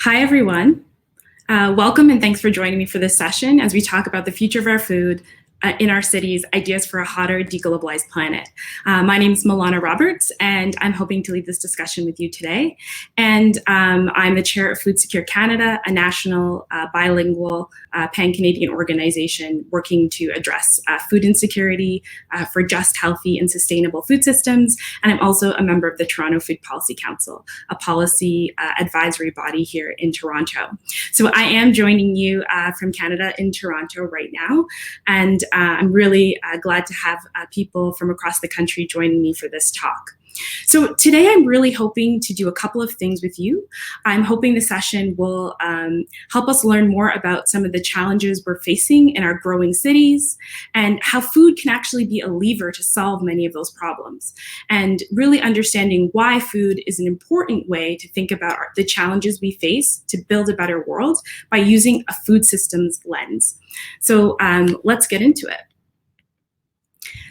Hi, everyone. Welcome and thanks for joining me for this session as we talk about the future of our food in our cities, ideas for a hotter, deglobalized planet. My name is Melana Roberts, and I'm hoping to lead this discussion with you today. And I'm the chair of Food Secure Canada, a national bilingual pan-Canadian organization working to address food insecurity for just, healthy, and sustainable food systems. And I'm also a member of the Toronto Food Policy Council, a policy advisory body here in Toronto. So I am joining you from Canada in Toronto right now. And I'm really glad to have people from across the country joining me for this talk. So today I'm really hoping to do a couple of things with you. I'm hoping the session will help us learn more about some of the challenges we're facing in our growing cities and how food can actually be a lever to solve many of those problems. And really understanding why food is an important way to think about the challenges we face to build a better world by using a food systems lens. So let's get into it.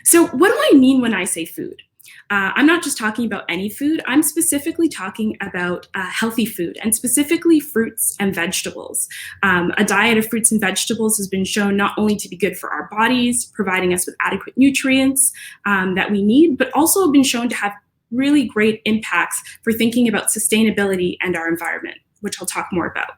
So what do I mean when I say food? I'm not just talking about any food. I'm specifically talking about healthy food, and specifically fruits and vegetables. A diet of fruits and vegetables has been shown not only to be good for our bodies, providing us with adequate nutrients that we need, but also been shown to have really great impacts for thinking about sustainability and our environment, which I'll talk more about.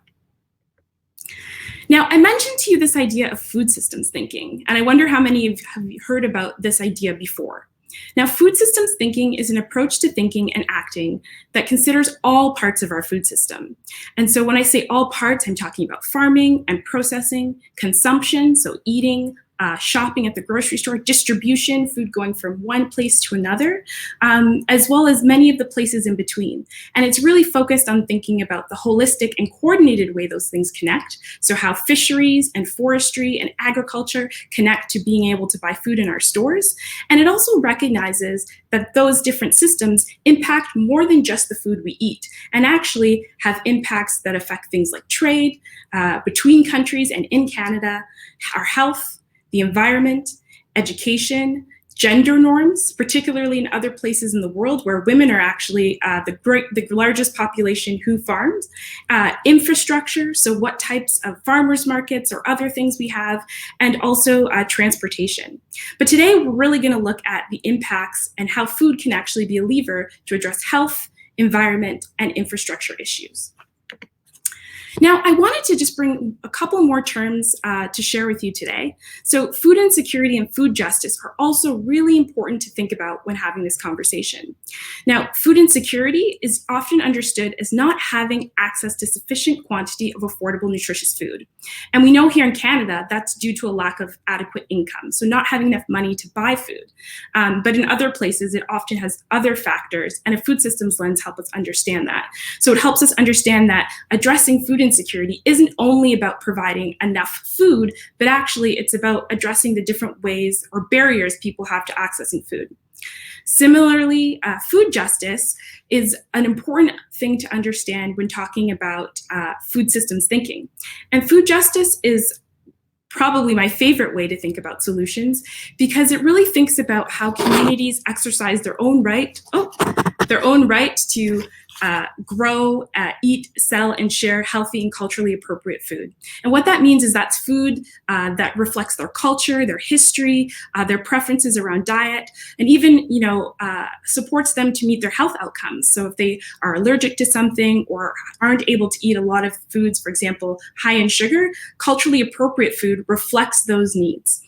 Now, I mentioned to you this idea of food systems thinking, and I wonder how many of you have heard about this idea before. Now, food systems thinking is an approach to thinking and acting that considers all parts of our food system. And so when I say all parts, I'm talking about farming and processing, consumption, so eating, shopping at the grocery store, distribution, food going from one place to another, as well as many of the places in between. And it's really focused on thinking about the holistic and coordinated way those things connect. So how fisheries and forestry and agriculture connect to being able to buy food in our stores. And it also recognizes that those different systems impact more than just the food we eat, and actually have impacts that affect things like trade between countries and in Canada, our health, the environment, education, gender norms, particularly in other places in the world where women are actually the largest population who farms, infrastructure, so what types of farmers markets or other things we have, and also transportation. But today we're really going to look at the impacts and how food can actually be a lever to address health, environment, and infrastructure issues. Now, I wanted to just bring a couple more terms to share with you today. So food insecurity and food justice are also really important to think about when having this conversation. Now, food insecurity is often understood as not having access to sufficient quantity of affordable, nutritious food. And we know here in Canada, that's due to a lack of adequate income, so not having enough money to buy food. But in other places, it often has other factors, and a food systems lens helps us understand that. So it helps us understand that addressing food insecurity isn't only about providing enough food, but actually it's about addressing the different ways or barriers people have to accessing food. Similarly, food justice is an important thing to understand when talking about food systems thinking. And food justice is probably my favorite way to think about solutions, because it really thinks about how communities exercise their own right to grow, eat, sell, and share healthy and culturally appropriate food. And what that means is that's food that reflects their culture, their history, their preferences around diet, and even, supports them to meet their health outcomes. So if they are allergic to something or aren't able to eat a lot of foods, for example, high in sugar, culturally appropriate food reflects those needs.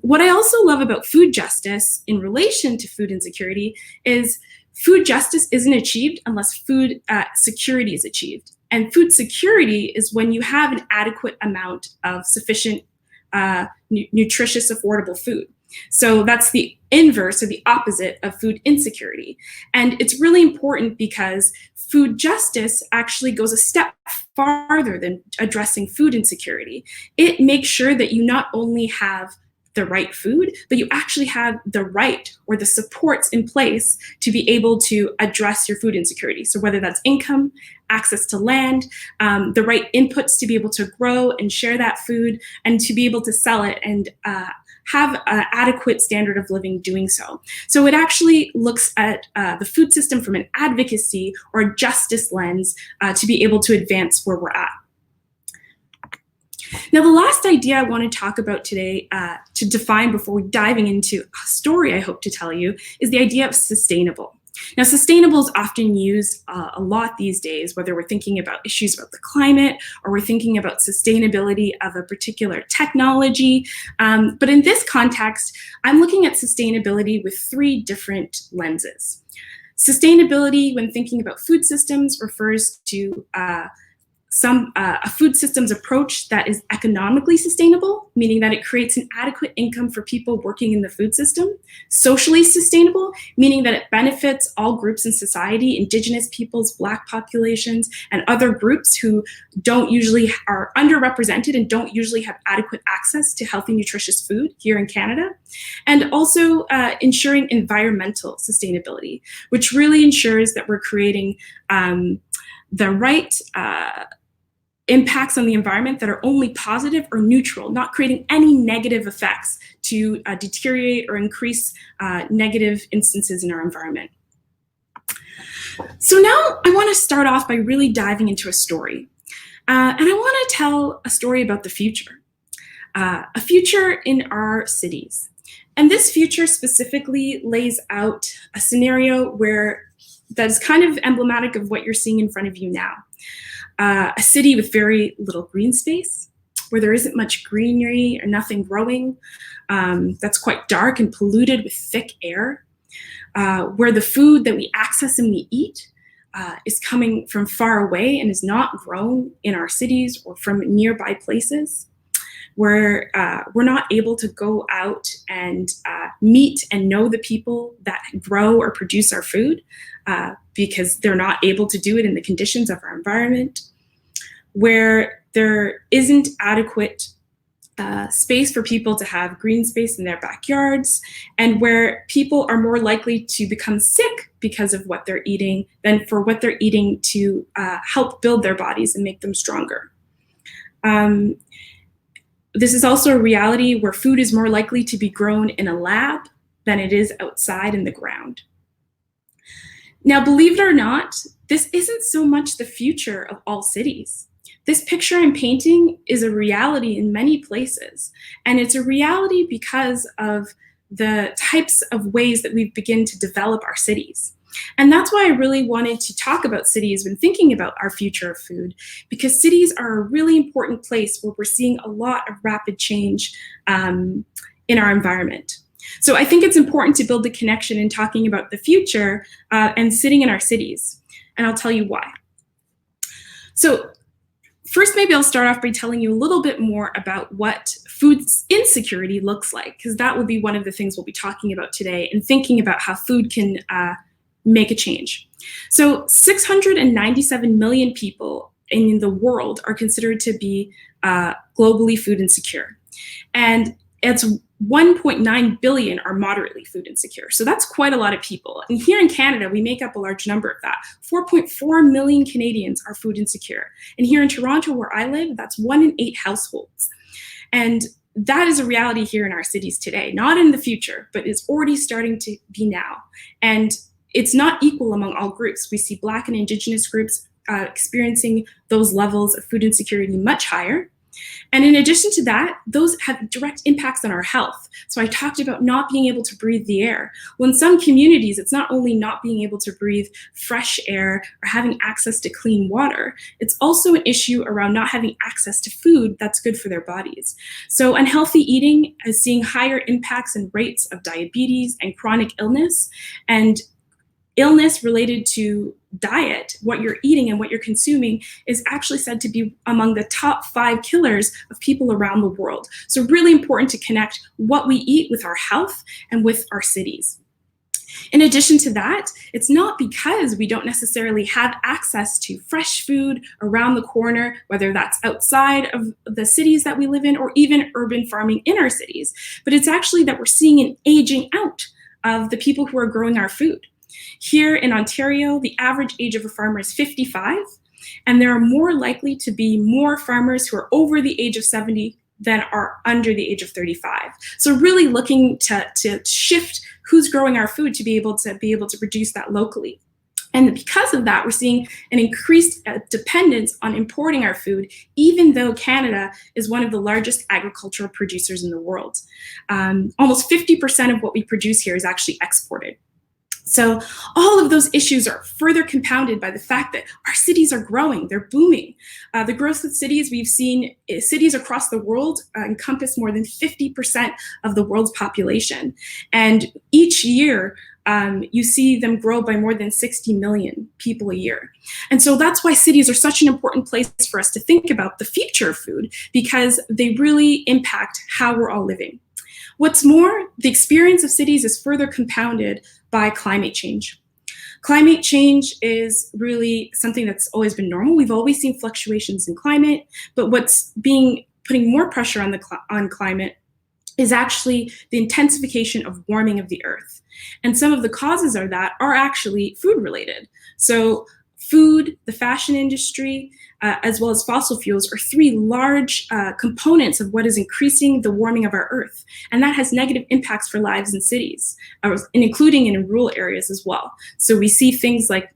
What I also love about food justice in relation to food insecurity is food justice isn't achieved unless food security is achieved. And food security is when you have an adequate amount of sufficient, nutritious, affordable food. So that's the inverse or the opposite of food insecurity. And it's really important because food justice actually goes a step farther than addressing food insecurity. It makes sure that you not only have the right food, but you actually have the right or the supports in place to be able to address your food insecurity. So whether that's income, access to land, the right inputs to be able to grow and share that food, and to be able to sell it and have an adequate standard of living doing so. So it actually looks at the food system from an advocacy or justice lens to be able to advance where we're at. Now, the last idea I want to talk about today to define before we diving into a story I hope to tell you is the idea of sustainable. Now, sustainable is often used a lot these days, whether we're thinking about issues about the climate or we're thinking about sustainability of a particular technology. But in this context, I'm looking at sustainability with three different lenses. Sustainability, when thinking about food systems, refers to a food systems approach that is economically sustainable, meaning that it creates an adequate income for people working in the food system. Socially sustainable, meaning that it benefits all groups in society, Indigenous peoples, Black populations, and other groups who are underrepresented and don't usually have adequate access to healthy, nutritious food here in Canada. And also ensuring environmental sustainability, which really ensures that we're creating the right impacts on the environment that are only positive or neutral, not creating any negative effects to deteriorate or increase negative instances in our environment. So now I want to start off by really diving into a story. And I want to tell a story about the future, a future in our cities. And this future specifically lays out a scenario that is kind of emblematic of what you're seeing in front of you now. A city with very little green space, where there isn't much greenery or nothing growing, that's quite dark and polluted with thick air, where the food that we access and we eat is coming from far away and is not grown in our cities or from nearby places, where we're not able to go out and meet and know the people that grow or produce our food because they're not able to do it in the conditions of our environment, where there isn't adequate space for people to have green space in their backyards, and where people are more likely to become sick because of what they're eating than for what they're eating to help build their bodies and make them stronger. This is also a reality where food is more likely to be grown in a lab than it is outside in the ground. Now, believe it or not, this isn't so much the future of all cities. This picture I'm painting is a reality in many places, and it's a reality because of the types of ways that we've begun to develop our cities. And that's why I really wanted to talk about cities when thinking about our future of food, because cities are a really important place where we're seeing a lot of rapid change in our environment. So I think it's important to build the connection in talking about the future and sitting in our cities. And I'll tell you why. So first, maybe I'll start off by telling you a little bit more about what food insecurity looks like, because that will be one of the things we'll be talking about today and thinking about how food can make a change. So 697 million people in the world are considered to be globally food insecure. And it's 1.9 billion are moderately food insecure. So that's quite a lot of people. And here in Canada, we make up a large number of that. 4.4 million Canadians are food insecure. And here in Toronto, where I live, that's 1 in 8 households. And that is a reality here in our cities today, not in the future, but it's already starting to be now. And it's not equal among all groups. We see Black and Indigenous groups experiencing those levels of food insecurity much higher. And in addition to that, those have direct impacts on our health. So I talked about not being able to breathe the air. Well, in some communities, it's not only not being able to breathe fresh air or having access to clean water, it's also an issue around not having access to food that's good for their bodies. So unhealthy eating is seeing higher impacts and rates of diabetes and chronic illness, and illness related to diet, what you're eating and what you're consuming, is actually said to be among the top 5 killers of people around the world. So really important to connect what we eat with our health and with our cities. In addition to that, it's not because we don't necessarily have access to fresh food around the corner, whether that's outside of the cities that we live in or even urban farming in our cities, but it's actually that we're seeing an aging out of the people who are growing our food. Here in Ontario, the average age of a farmer is 55, and there are more likely to be more farmers who are over the age of 70 than are under the age of 35. So really looking to shift who's growing our food to be able to produce that locally. And because of that, we're seeing an increased dependence on importing our food, even though Canada is one of the largest agricultural producers in the world. Almost 50% of what we produce here is actually exported. So all of those issues are further compounded by the fact that our cities are growing, they're booming. The growth of cities, we've seen cities across the world encompass more than 50% of the world's population. And each year, you see them grow by more than 60 million people a year. And so that's why cities are such an important place for us to think about the future of food, because they really impact how we're all living. What's more, the experience of cities is further compounded by climate change. Climate change is really something that's always been normal. We've always seen fluctuations in climate, but what's putting more pressure on climate is actually the intensification of warming of the earth. And some of the causes of that are actually food related. So food, the fashion industry, as well as fossil fuels are three large components of what is increasing the warming of our earth. And that has negative impacts for lives in cities, and including in rural areas as well. So we see things like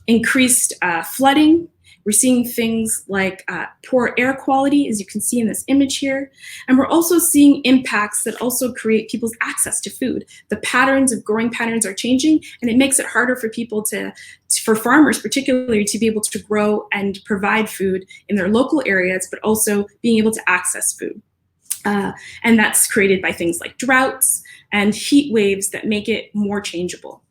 increased flooding. We're seeing things like poor air quality, as you can see in this image here. And we're also seeing impacts that also create people's access to food. The patterns of growing patterns are changing, and it makes it harder for people for farmers particularly, to be able to grow and provide food in their local areas, but also being able to access food. And that's created by things like droughts and heat waves that make it more changeable.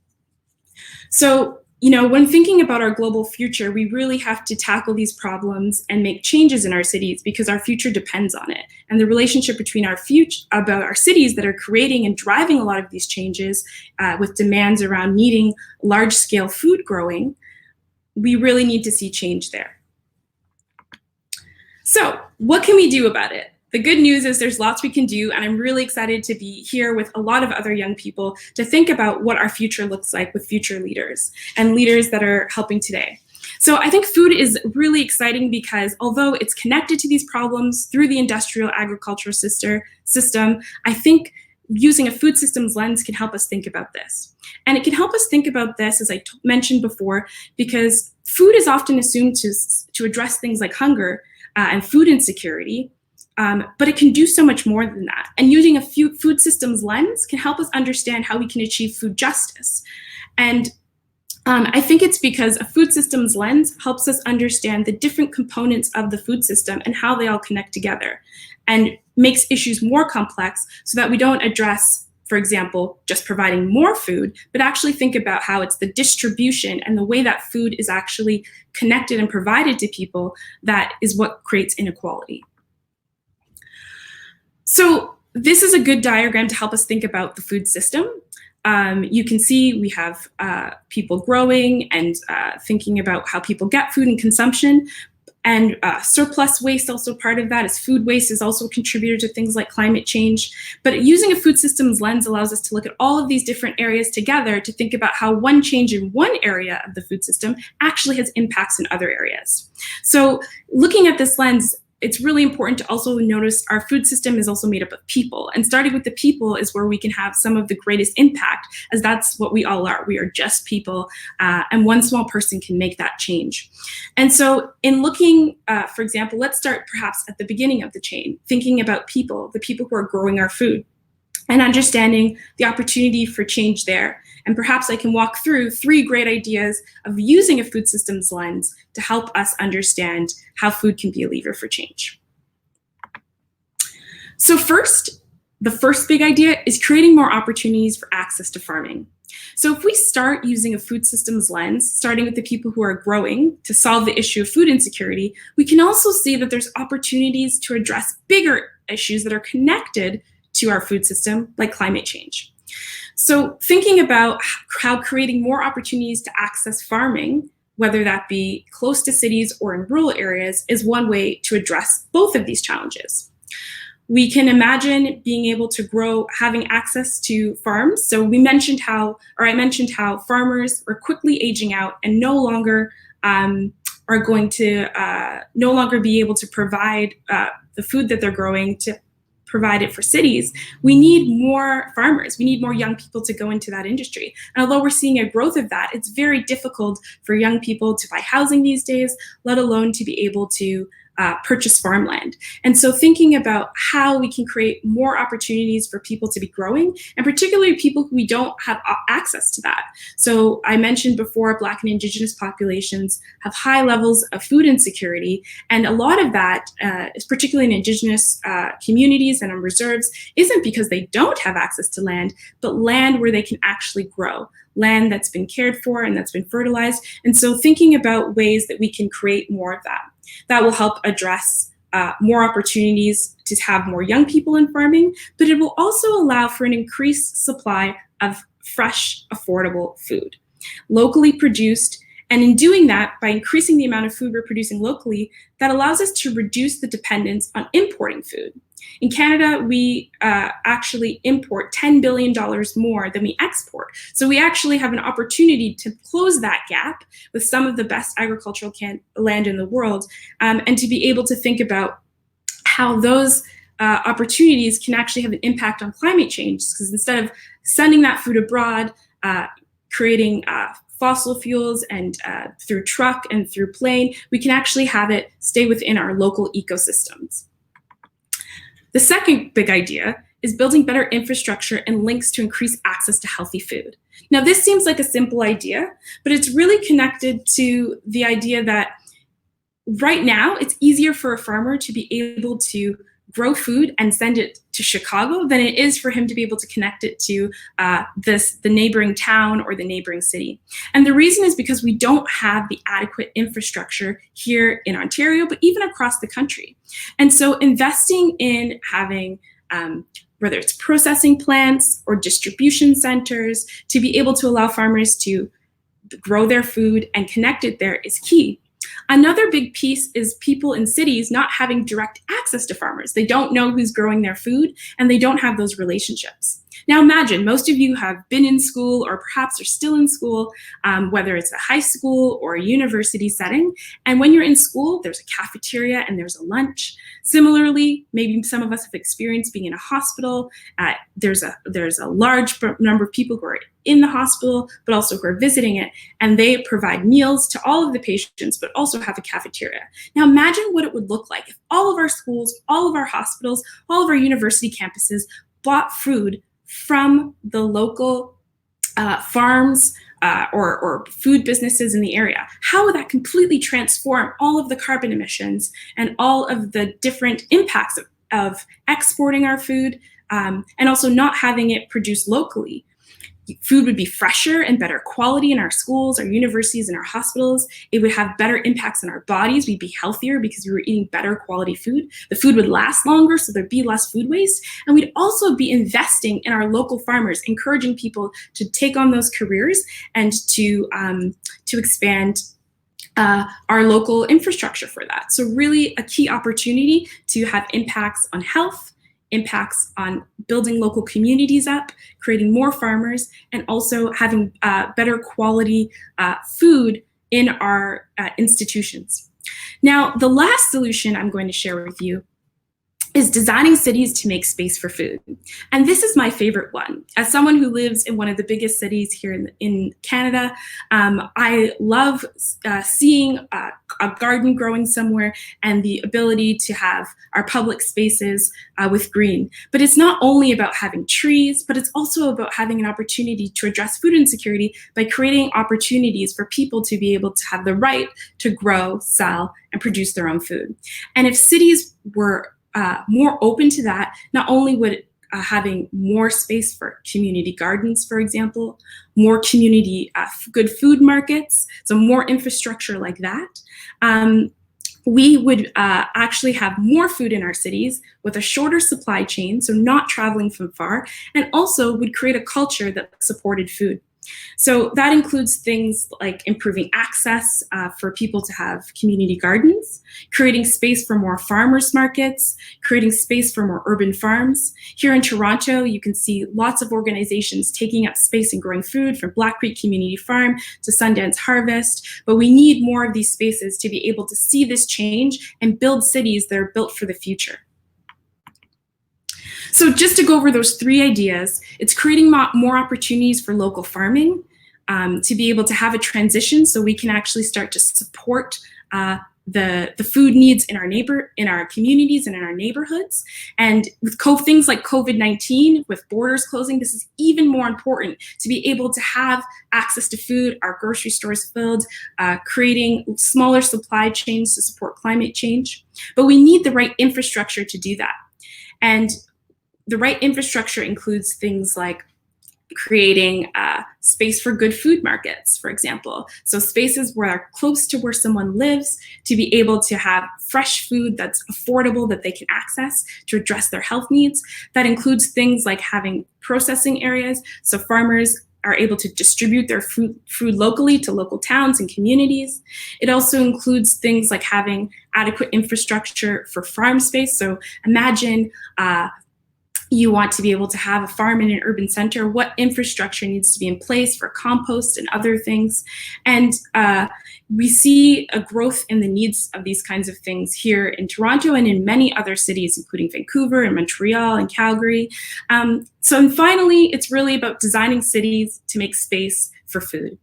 So, when thinking about our global future, we really have to tackle these problems and make changes in our cities, because our future depends on it. And the relationship between our cities that are creating and driving a lot of these changes, with demands around needing large-scale food growing, we really need to see change there. So, what can we do about it? The good news is there's lots we can do, and I'm really excited to be here with a lot of other young people to think about what our future looks like with future leaders and leaders that are helping today. So I think food is really exciting because although it's connected to these problems through the industrial agricultural system, I think using a food systems lens can help us think about this. And it can help us think about this, as I mentioned before, because food is often assumed to address things like hunger and food insecurity. But it can do so much more than that. And using a food systems lens can help us understand how we can achieve food justice. And I think it's because a food systems lens helps us understand the different components of the food system and how they all connect together, and makes issues more complex so that we don't address, for example, just providing more food, but actually think about how it's the distribution and the way that food is actually connected and provided to people that is what creates inequality. So this is a good diagram to help us think about the food system. You can see we have people growing and thinking about how people get food and consumption. And surplus waste, also part of that, is food waste is also a contributor to things like climate change. But using a food systems lens allows us to look at all of these different areas together to think about how one change in one area of the food system actually has impacts in other areas. So looking at this lens, it's really important to also notice our food system is also made up of people. And starting with the people is where we can have some of the greatest impact, as that's what we all are. We are just people, and one small person can make that change. And so in looking, for example, let's start perhaps at the beginning of the chain, thinking about people, the people who are growing our food, and understanding the opportunity for change there. And perhaps I can walk through 3 great ideas of using a food systems lens to help us understand how food can be a lever for change. So first, the first big idea is creating more opportunities for access to farming. So if we start using a food systems lens, starting with the people who are growing to solve the issue of food insecurity, we can also see that there's opportunities to address bigger issues that are connected to our food system, like climate change. So thinking about how creating more opportunities to access farming, whether that be close to cities or in rural areas, is one way to address both of these challenges. We can imagine being able to grow, having access to farms. So I mentioned how farmers are quickly aging out and no longer are going to no longer be able to provide the food that they're growing to provide it for cities, we need more farmers. We need more young people to go into that industry. And although we're seeing a growth of that, it's very difficult for young people to buy housing these days, let alone to be able to purchase farmland. And so thinking about how we can create more opportunities for people to be growing, and particularly people who we don't have access to that. So I mentioned before, Black and Indigenous populations have high levels of food insecurity. And a lot of that, is particularly in Indigenous communities and on reserves, isn't because they don't have access to land, but land where they can actually grow, land that's been cared for and that's been fertilized. And so thinking about ways that we can create more of that. That will help address more opportunities to have more young people in farming, but it will also allow for an increased supply of fresh, affordable food, locally produced. And in doing that, by increasing the amount of food we're producing locally, that allows us to reduce the dependence on importing food. In Canada, we actually import $10 billion more than we export. So we actually have an opportunity to close that gap with some of the best agricultural land in the world, and to be able to think about how those opportunities can actually have an impact on climate change. Because instead of sending that food abroad, creating fossil fuels and through truck and through plane, we can actually have it stay within our local ecosystems. The second big idea is building better infrastructure and links to increase access to healthy food. Now, this seems like a simple idea, but it's really connected to the idea that right now it's easier for a farmer to be able to grow food and send it to Chicago than it is for him to be able to connect it to the neighboring town or the neighboring city. And the reason is because we don't have the adequate infrastructure here in Ontario, but even across the country. And so investing in having whether it's processing plants or distribution centers to be able to allow farmers to grow their food and connect it there is key. Another big piece is people in cities not having direct access to farmers. They don't know who's growing their food, and they don't have those relationships. Now imagine, most of you have been in school or perhaps are still in school, whether it's a high school or a university setting. And when you're in school, there's a cafeteria and there's a lunch. Similarly, maybe some of us have experienced being in a hospital. There's a large number of people who are in the hospital, but also who are visiting it, and they provide meals to all of the patients, but also have a cafeteria. Now imagine what it would look like if all of our schools, all of our hospitals, all of our university campuses bought food from the local farms or food businesses in the area. How would that completely transform all of the carbon emissions and all of the different impacts of exporting our food and also not having it produced locally? Food would be fresher and better quality in our schools, our universities, and our hospitals. It would have better impacts on our bodies. We'd be healthier because we were eating better quality food. The food would last longer, so there'd be less food waste. And we'd also be investing in our local farmers, encouraging people to take on those careers and to expand our local infrastructure for that. So really a key opportunity to have impacts on health, impacts on building local communities up, creating more farmers, and also having better quality food in our institutions. Now, the last solution I'm going to share with you is designing cities to make space for food. And this is my favorite one. As someone who lives in one of the biggest cities here in Canada, I love seeing a garden growing somewhere and the ability to have our public spaces with green. But it's not only about having trees, but it's also about having an opportunity to address food insecurity by creating opportunities for people to be able to have the right to grow, sell, and produce their own food. And if cities were more open to that, not only would having more space for community gardens, for example, more community good food markets, so more infrastructure like that, we would actually have more food in our cities with a shorter supply chain, so not traveling from far, and also would create a culture that supported food. So that includes things like improving access for people to have community gardens, creating space for more farmers markets, creating space for more urban farms. Here in Toronto, you can see lots of organizations taking up space and growing food, from Black Creek Community Farm to Sundance Harvest. But we need more of these spaces to be able to see this change and build cities that are built for the future. So just to go over those three ideas, it's creating more opportunities for local farming, to be able to have a transition so we can actually start to support the food needs in our communities and in our neighborhoods. And with things like COVID-19, with borders closing, this is even more important, to be able to have access to food, our grocery stores filled, creating smaller supply chains to support climate change. But we need the right infrastructure to do that. And the right infrastructure includes things like creating space for good food markets, for example. So spaces where are close to where someone lives, to be able to have fresh food that's affordable, that they can access to address their health needs. That includes things like having processing areas, so farmers are able to distribute their food locally to local towns and communities. It also includes things like having adequate infrastructure for farm space. So imagine you want to be able to have a farm in an urban center. What infrastructure needs to be in place for compost and other things? And we see a growth in the needs of these kinds of things here in Toronto and in many other cities, including Vancouver and Montreal and Calgary. So finally, it's really about designing cities to make space for food.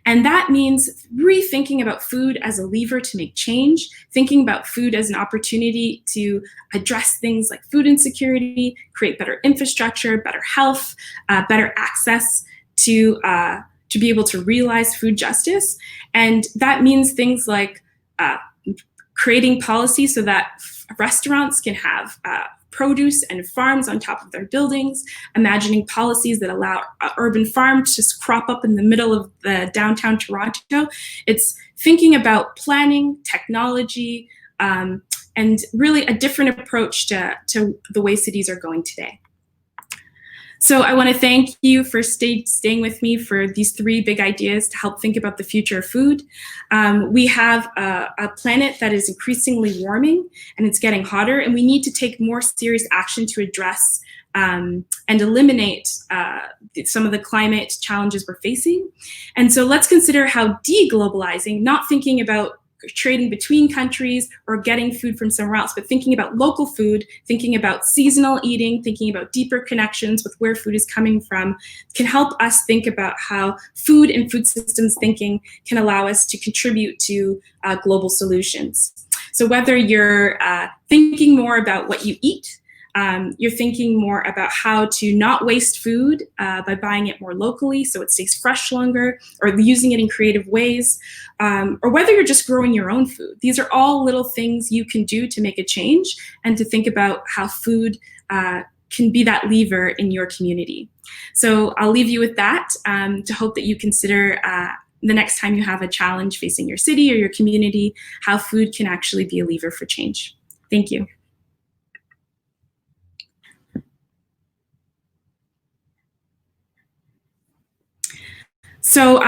And that means rethinking about food as a lever to make change, thinking about food as an opportunity to address things like food insecurity, create better infrastructure, better health, better access to be able to realize food justice. And that means things like creating policy so that restaurants can have produce and farms on top of their buildings, imagining policies that allow urban farms to just crop up in the middle of the downtown Toronto. It's thinking about planning, technology, and really a different approach to the way cities are going today. So I want to thank you for staying with me for these three big ideas to help think about the future of food. We have a planet that is increasingly warming and it's getting hotter, and we need to take more serious action to address and eliminate some of the climate challenges we're facing. And so let's consider how deglobalizing, not thinking about trading between countries or getting food from somewhere else, but thinking about local food, thinking about seasonal eating, thinking about deeper connections with where food is coming from, can help us think about how food and food systems thinking can allow us to contribute to global solutions. So whether you're thinking more about what you eat, you're thinking more about how to not waste food by buying it more locally so it stays fresh longer, or using it in creative ways, or whether you're just growing your own food. These are all little things you can do to make a change and to think about how food can be that lever in your community. So I'll leave you with that to hope that you consider the next time you have a challenge facing your city or your community, how food can actually be a lever for change. Thank you. So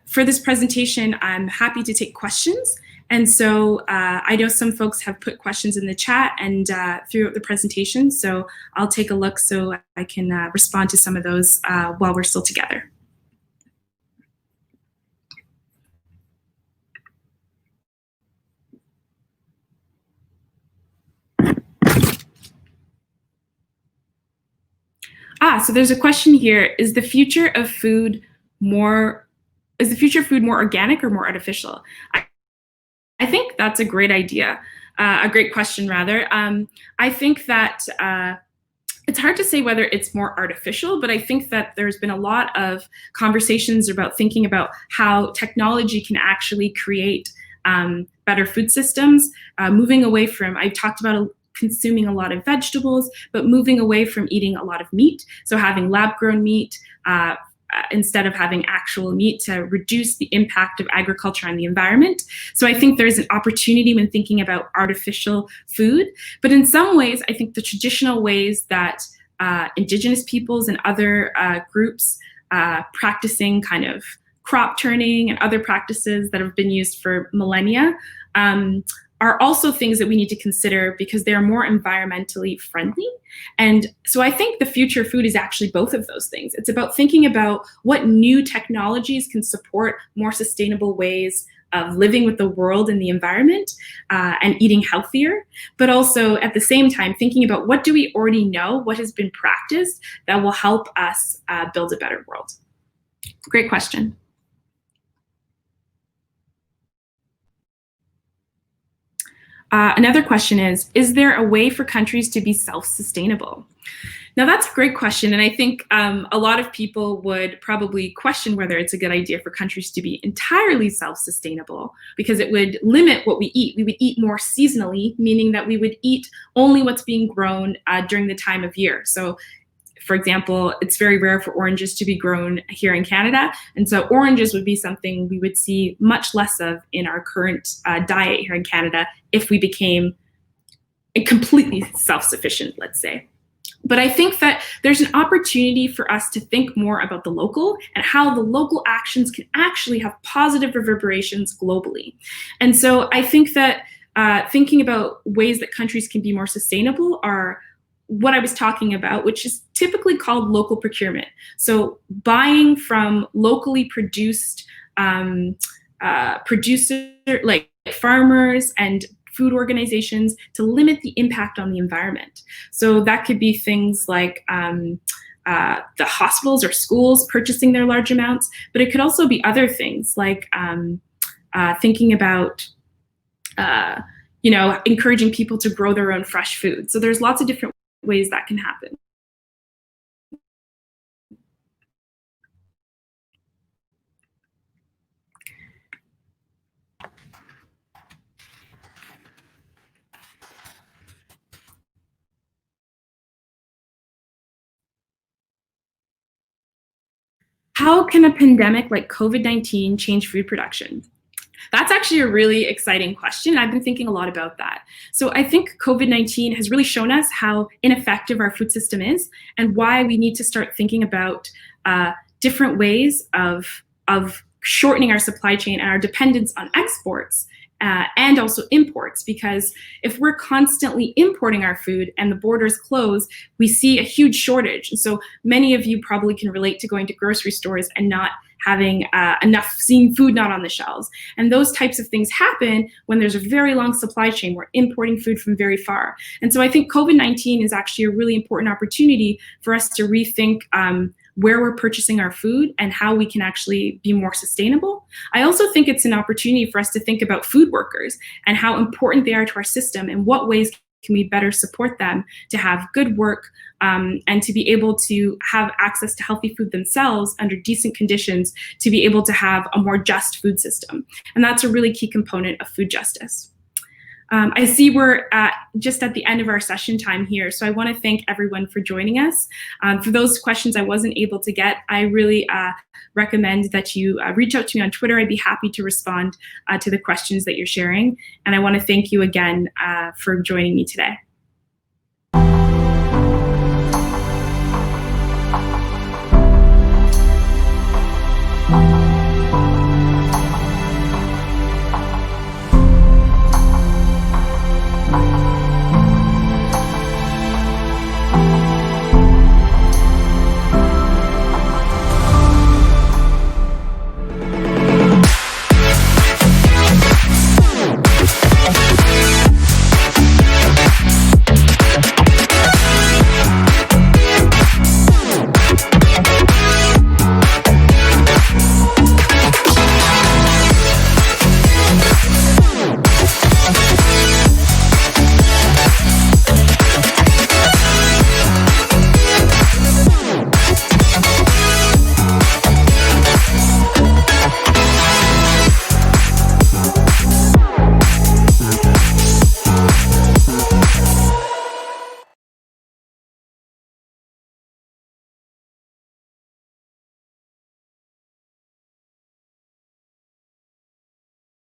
for this presentation, I'm happy to take questions. And so I know some folks have put questions in the chat and throughout the presentation, so I'll take a look so I can respond to some of those while we're still together. So there's a question here. Is the future of food more organic or more artificial? I think that's a great idea, a great question rather. I think that it's hard to say whether it's more artificial, but I think that there's been a lot of conversations about thinking about how technology can actually create better food systems, moving away from, I've talked about consuming a lot of vegetables, but moving away from eating a lot of meat. So having lab-grown meat instead of having actual meat to reduce the impact of agriculture on the environment. So I think there's an opportunity when thinking about artificial food. But in some ways, I think the traditional ways that Indigenous peoples and other groups practicing kind of crop turning and other practices that have been used for millennia, are also things that we need to consider because they're more environmentally friendly. And so I think the future of food is actually both of those things. It's about thinking about what new technologies can support more sustainable ways of living with the world and the environment, and eating healthier, but also at the same time thinking about what do we already know, what has been practiced that will help us build a better world. Great question. Another question is there a way for countries to be self-sustainable? Now that's a great question, and I think a lot of people would probably question whether it's a good idea for countries to be entirely self-sustainable, because it would limit what we eat. We would eat more seasonally, meaning that we would eat only what's being grown during the time of year. So for example, it's very rare for oranges to be grown here in Canada. And so oranges would be something we would see much less of in our current diet here in Canada if we became completely self-sufficient, let's say. But I think that there's an opportunity for us to think more about the local and how the local actions can actually have positive reverberations globally. And so I think that thinking about ways that countries can be more sustainable are what I was talking about, which is typically called local procurement. So buying from locally produced like farmers and food organizations to limit the impact on the environment. So that could be things like the hospitals or schools purchasing their large amounts, but it could also be other things like thinking about encouraging people to grow their own fresh food. So there's lots of different ways that can happen. How can a pandemic like COVID-19 change food production? That's actually a really exciting question. I've been thinking a lot about that. So I think COVID-19 has really shown us how ineffective our food system is and why we need to start thinking about different ways of shortening our supply chain and our dependence on exports and also imports, because if we're constantly importing our food and the borders close, we see a huge shortage. And so many of you probably can relate to going to grocery stores and not having seeing food not on the shelves. And those types of things happen when there's a very long supply chain. We're importing food from very far. And so I think COVID-19 is actually a really important opportunity for us to rethink where we're purchasing our food and how we can actually be more sustainable. I also think it's an opportunity for us to think about food workers and how important they are to our system and what ways can we better support them to have good work and to be able to have access to healthy food themselves under decent conditions, to be able to have a more just food system. And that's a really key component of food justice. I see we're just at the end of our session time here, so I want to thank everyone for joining us. For those questions I wasn't able to get, I really recommend that you reach out to me on Twitter. I'd be happy to respond to the questions that you're sharing. And I want to thank you again for joining me today.